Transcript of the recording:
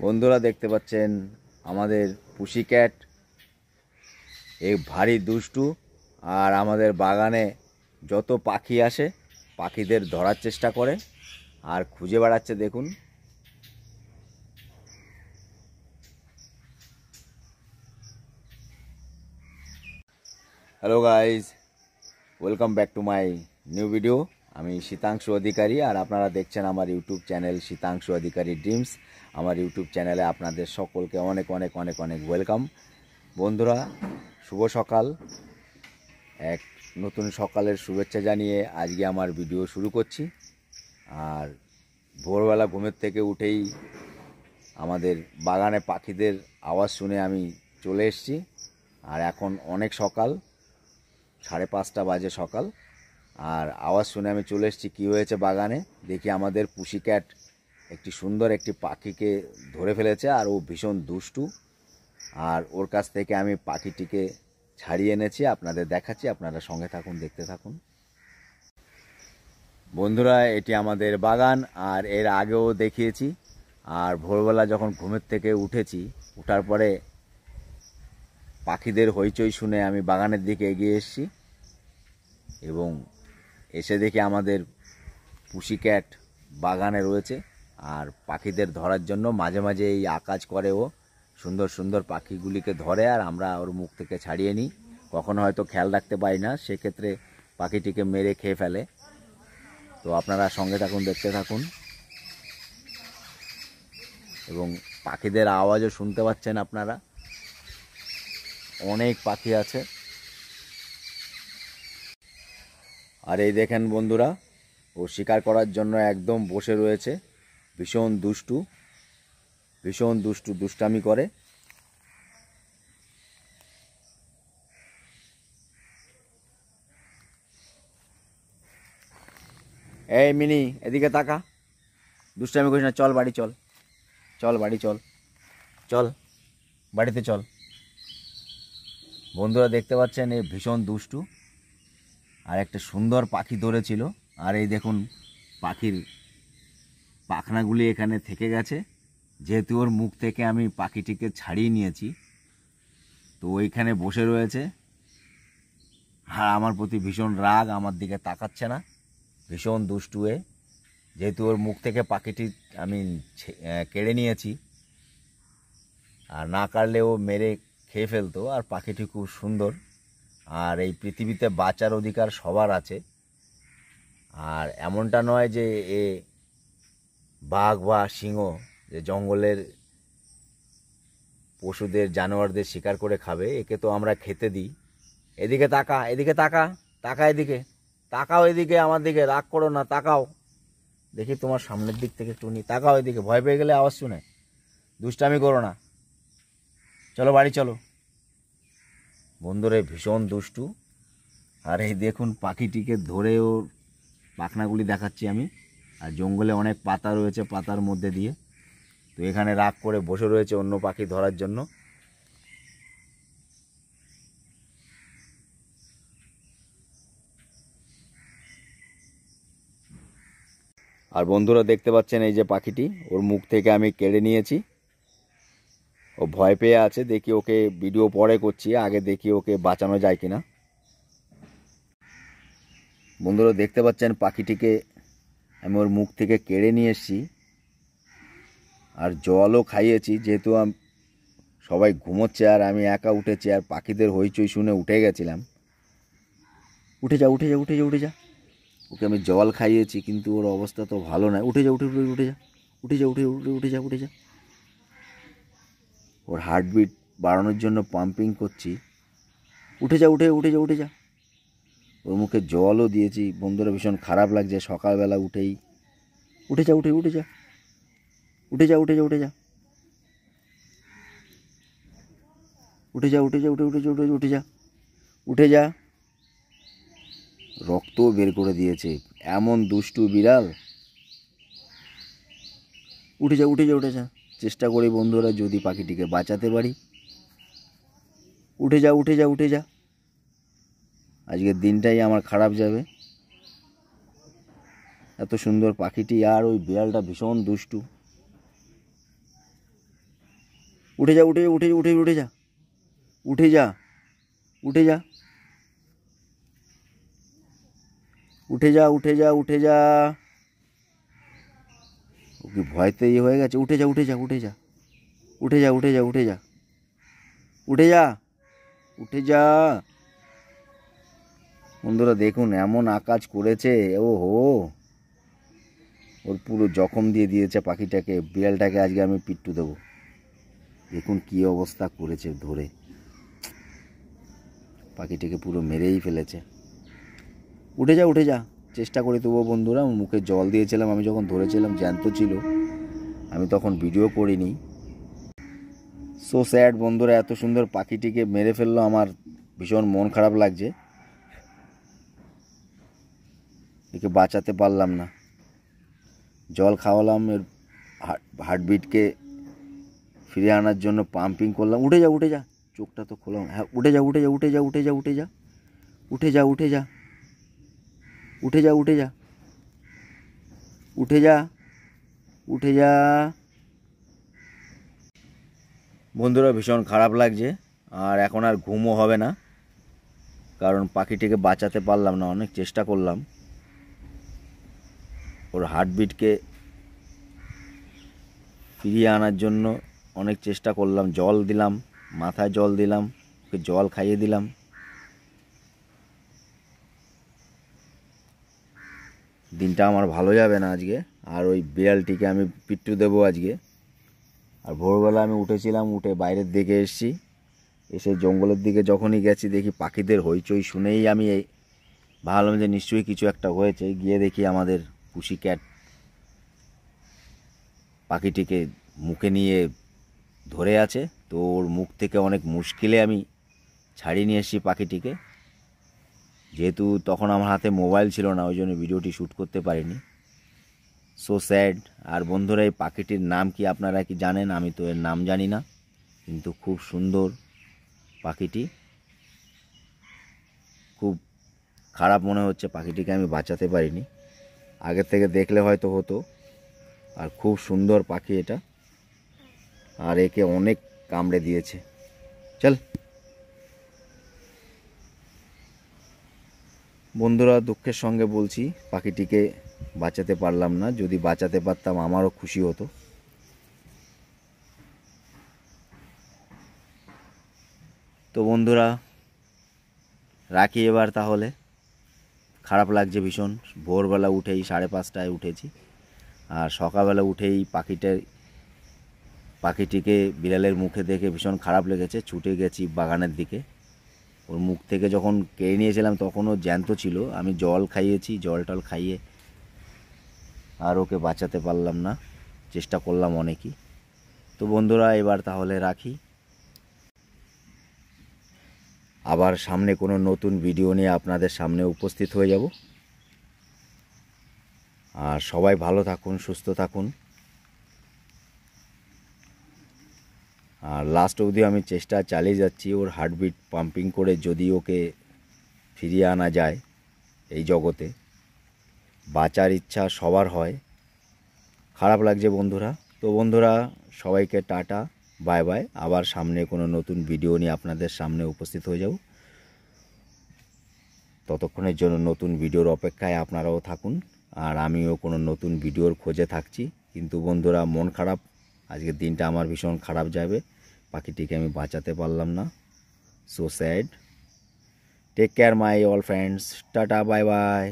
বন্ধুরা দেখতে পাচ্ছেন আমাদের পুষি ক্যাট এই ভারী দুষ্টু। আর আমাদের বাগানে যত পাখি আসে পাখিদের ধরার চেষ্টা করে আর খুঁজে বেড়াচ্ছে। দেখুন, hello guys, welcome back to my new video. আমি শীতাংশু অধিকারী আর আপনারা দেখছেন আমার ইউটিউব চ্যানেল শীতাংশু অধিকারী ড্রিমস। আমার ইউটিউব চ্যানেলে আপনাদের সকলকে অনেক অনেক অনেক অনেক ওয়েলকাম। বন্ধুরা, শুভ সকাল। এক নতুন সকালের শুভেচ্ছা জানিয়ে আজকে আমার ভিডিও শুরু করছি। আর ভোরবেলা ঘুমের থেকে উঠেই আমাদের বাগানে পাখিদের আওয়াজ শুনে আমি চলে এসেছি। আর এখন অনেক সকাল, 5:30 বাজে সকাল। আর আওয়াজ শুনে আমি চলে এসেছি। কী হয়েছে বাগানে দেখি। আমাদের পুষি ক্যাট একটি সুন্দর একটি পাখিকে ধরে ফেলেছে আর ও ভীষণ দুষ্টু। আর ওর কাছ থেকে আমি পাখিটিকে ছাড়িয়ে এনেছি, আপনাদের দেখাচ্ছি। আপনারা সঙ্গে থাকুন, দেখতে থাকুন। বন্ধুরা, এটি আমাদের বাগান আর এর আগেও দেখিয়েছি। আর ভোরবেলা যখন ঘুমের থেকে উঠেছি, ওঠার পরে পাখিদের হইচই শুনে আমি বাগানের দিকে এগিয়ে এসেছি এবং এসে দেখি আমাদের পুষি ক্যাট বাগানে রয়েছে। আর পাখিদের ধরার জন্য মাঝে মাঝে এই আকাজ করে, ও সুন্দর সুন্দর পাখিগুলিকে ধরে আর আমরা ওর মুখ থেকে ছাড়িয়ে নিই। কখনো হয়তো খেয়াল রাখতে পারি না, সেক্ষেত্রে পাখিটিকে মেরে খেয়ে ফেলে। তো আপনারা সঙ্গে থাকুন, দেখতে থাকুন। এবং পাখিদের আওয়াজও শুনতে পাচ্ছেন আপনারা, অনেক পাখি আছে। আর এই দেখেন বন্ধুরা, ও শিকার করার জন্য একদম বসে রয়েছে। ভীষণ দুষ্টু, ভীষণ দুষ্টু, দুষ্টামি করে। এই মিনি, এদিকে তাকা, দুষ্টামি করিস না। চল বাড়ি চল, চল বাড়ি চল, চল বাড়িতে চল। বন্ধুরা দেখতে পাচ্ছেন, এ ভীষণ দুষ্টু আর একটা সুন্দর পাখি ধরেছিল। আর এই দেখুন, পাখির পাখনাগুলি এখানে থেকে গেছে। যেহেতু ওর মুখ থেকে আমি পাখিটিকে ছাড়িয়ে নিয়েছি, তো ওইখানে বসে রয়েছে। আর আমার প্রতি ভীষণ রাগ, আমার দিকে তাকাচ্ছে না। ভীষণ দুষ্টু এ। যেহেতু ওর মুখ থেকে পাখিটি আমি কেড়ে নিয়েছি, আর না কাটলেও মেরে খেয়ে ফেলতো। আর পাখিটি খুব সুন্দর। আর এই পৃথিবীতে বাঁচার অধিকার সবার আছে। আর এমনটা নয় যে এ বাঘ বা সিংহ, যে জঙ্গলের পশুদের, জানোয়ারদের শিকার করে খাবে। একে তো আমরা খেতে দিই। এদিকে তাকা, এদিকে তাকা, তাকা এদিকে, তাকাও এদিকে, আমার দিকে। রাগ করো না, তাকাও দেখি তোমার সামনের দিক থেকে একটু নি, তাকাও এদিকে। ভয় পেয়ে গেলে আওয়াজ শুনে দুষ্টামি করো না। চলো বাড়ি চলো। বন্ধুরা, ভীষণ দুষ্টু। আর এই দেখুন, পাখিটিকে ধরে ওর পাখনাগুলি দেখাচ্ছি আমি। আর জঙ্গলে অনেক পাতা রয়েছে, পাতার মধ্যে দিয়ে তো এখানে রাগ করে বসে রয়েছে অন্য পাখি ধরার জন্য। আর বন্ধুরা দেখতে পাচ্ছেন, এই যে পাখিটি, ওর মুখ থেকে আমি কেড়ে নিয়েছি। ও ভয় পেয়ে আছে। দেখি, ওকে ভিডিও পরে করছি, আগে দেখি ওকে বাঁচানো যায় কিনা। বন্ধুরা দেখতে পাচ্ছেন, পাখিটিকে আমি ওর মুখ থেকে কেড়ে নিয়ে এসেছি আর জলও খাইয়েছি। যেহেতু সবাই ঘুমোচ্ছে আর আমি একা উঠেছি, আর পাখিদের হইচই শুনে উঠে গেছিলাম। উঠে যা, উঠে যা, উঠে যা, উঠে যা। ওকে আমি জল খাইয়েছি, কিন্তু ওর অবস্থা তো ভালো নয়। উঠে যা, উঠে উঠে উঠে যা, উঠে যা, উঠে উঠে উঠে যা, উঠে যা। ওর হার্টবিট বাড়ানোর জন্য পাম্পিং করছি। উঠে যা, উঠে উঠে যা, উঠে যা। ওর মুখে জলও দিয়েছি। বন্ধুরা ভীষণ খারাপ লাগছে সকালবেলা উঠেই। উঠে যা, উঠে উঠে যা, উঠে যা, উঠে যা, উঠে যা, উঠে যা, উঠে যা, উঠে উঠে যা, উঠে যা, উঠে যা। রক্তও বের করে দিয়েছে, এমন দুষ্টু বিড়াল। উঠে যা, উঠে যা, উঠে যা। চেষ্টা করি বন্ধুরা যদি পাখিটিকে বাঁচাতে পারি। উঠে যা, উঠে যা, উঠে যা। আজকের দিনটাই আমার খারাপ যাবে। এত সুন্দর পাখিটি আর ওই বিড়ালটা ভীষণ দুষ্টু। উঠে যা উঠে উঠে উঠে উঠে যা উঠে যা উঠে যা উঠে যা উঠে যা উঠে যা। ও কি ভয়তে ইয়ে হয়ে গেছে? উঠে যা উঠে যা উঠে যা উঠে যা উঠে যা উঠে যা উঠে যা উঠে যা। বন্ধুরা দেখুন এমন আকাজ করেছে, ও হো, ওর পুরো জখম দিয়ে দিয়েছে পাখিটাকে। বিড়ালটাকে আজকে আমি পিট্টু দেবো। দেখুন কি অবস্থা করেছে, ধরে পাখিটাকে পুরো মেরেই ফেলেছে। উঠে যা উঠে যা। চেষ্টা করে তবুও বন্ধুরা, মুখে জল দিয়েছিলাম আমি যখন ধরেছিলাম, জ্যান্ত ছিল, আমি তখন ভিডিও করিনি। সো স্যাড বন্ধুরা, এত সুন্দর পাখিটিকে মেরে ফেললো, আমার ভীষণ মন খারাপ লাগছে। একে বাঁচাতে পারলাম না। জল খাওয়ালাম, এর হার্টবিটকে ফিরিয়ে আনার জন্য পাম্পিং করলাম। উঠে যা উঠে যা, চোখটা তো খোলাম। হ্যাঁ উঠে যা উঠে যা উঠে যা উঠে যা উঠে যা উঠে যা উঠে যা উঠে যা উঠে যা উঠে যা উঠে যা। বন্ধুরা ভীষণ খারাপ লাগছে, আর এখন আর ঘুমও হবে না, কারণ পাখিটিকে বাঁচাতে পারলাম না। অনেক চেষ্টা করলাম, ওর হার্টবিটকে ফিরিয়ে আনার জন্য অনেক চেষ্টা করলাম। জল দিলাম, মাথায় জল দিলাম, ওকে জল খাইয়ে দিলাম। দিনটা আমার ভালো যাবে না আজকে, আর ওই বিড়ালটিকে আমি পিট্টু দেবো আজকে। আর ভোরবেলা আমি উঠেছিলাম, উঠে বাইরের দিকে এসেছি, এসে জঙ্গলের দিকে যখনই গেছি দেখি পাখিদের হইচই শুনেই আমি ভাবলাম যে নিশ্চয়ই কিছু একটা হয়েছে। গিয়ে দেখি আমাদের পুসি ক্যাট পাখিটিকে মুখে নিয়ে ধরে আছে। তো ওর মুখ থেকে অনেক মুশকিলে আমি ছাড়িয়ে নিয়ে এসেছি পাখিটিকে। যেহেতু তখন আমার হাতে মোবাইল ছিল না, ওই জন্য ভিডিওটি শ্যুট করতে পারিনি। So sad. আর বন্ধুরা এই পাখিটির নাম কি আপনারা কি জানেন? আমি তো এর নাম জানি না, কিন্তু খুব সুন্দর পাখিটি। খুব খারাপ মনে হচ্ছে পাখিটিকে আমি বাঁচাতে পারিনি। আগের থেকে দেখলে হয়তো হতো। আর খুব সুন্দর পাখি এটা, আর একে অনেক কামড়ে দিয়েছে। চল বন্ধুরা, দুঃখের সঙ্গে বলছি পাখিটিকে বাঁচাতে পারলাম না। যদি বাঁচাতে পারতাম আমারও খুশি হতো। তো বন্ধুরা রাখি এবার তাহলে। খারাপ লাগছে ভীষণ। ভোরবেলা উঠেই 5:30টায় উঠেছি, আর সকালবেলা উঠেই পাখিটিকে বিড়ালের মুখে দেখে ভীষণ খারাপ লেগেছে। ছুটে গেছি বাগানের দিকে। ওর মুখ থেকে যখন কেড়ে নিয়েছিলাম তখনও জ্যান্ত ছিল। আমি জল খাইয়েছি, জল টল খাইয়ে আর ওকে বাঁচাতে পারলাম না। চেষ্টা করলাম অনেকই। তো বন্ধুরা এবার তাহলে রাখি। আবার সামনে কোনো নতুন ভিডিও নিয়ে আপনাদের সামনে উপস্থিত হয়ে যাব। আর সবাই ভালো থাকুন, সুস্থ থাকুন। আর লাস্ট অবধি আমি চেষ্টা চালিয়ে যাচ্ছি ওর হার্টবিট পাম্পিং করে, যদি ওকে ফিরিয়ে আনা যায় এই জগতে। বাঁচার ইচ্ছা সবার হয়। খারাপ লাগছে বন্ধুরা। তো বন্ধুরা সবাইকে টাটা, বাই বাই। আবার সামনে কোনো নতুন ভিডিও নিয়ে আপনাদের সামনে উপস্থিত হয়ে যাব। ততক্ষণের জন্য নতুন ভিডিওর অপেক্ষায় আপনারাও থাকুন, আর আমিও কোনো নতুন ভিডিওর খোঁজে থাকছি। কিন্তু বন্ধুরা মন খারাপ, আজকের দিনটা আমার ভীষণ খারাপ যাবে। পাখিটিকে আমি বাঁচাতে পারলাম না। So sad. Take care my all friends. Tata, bye by.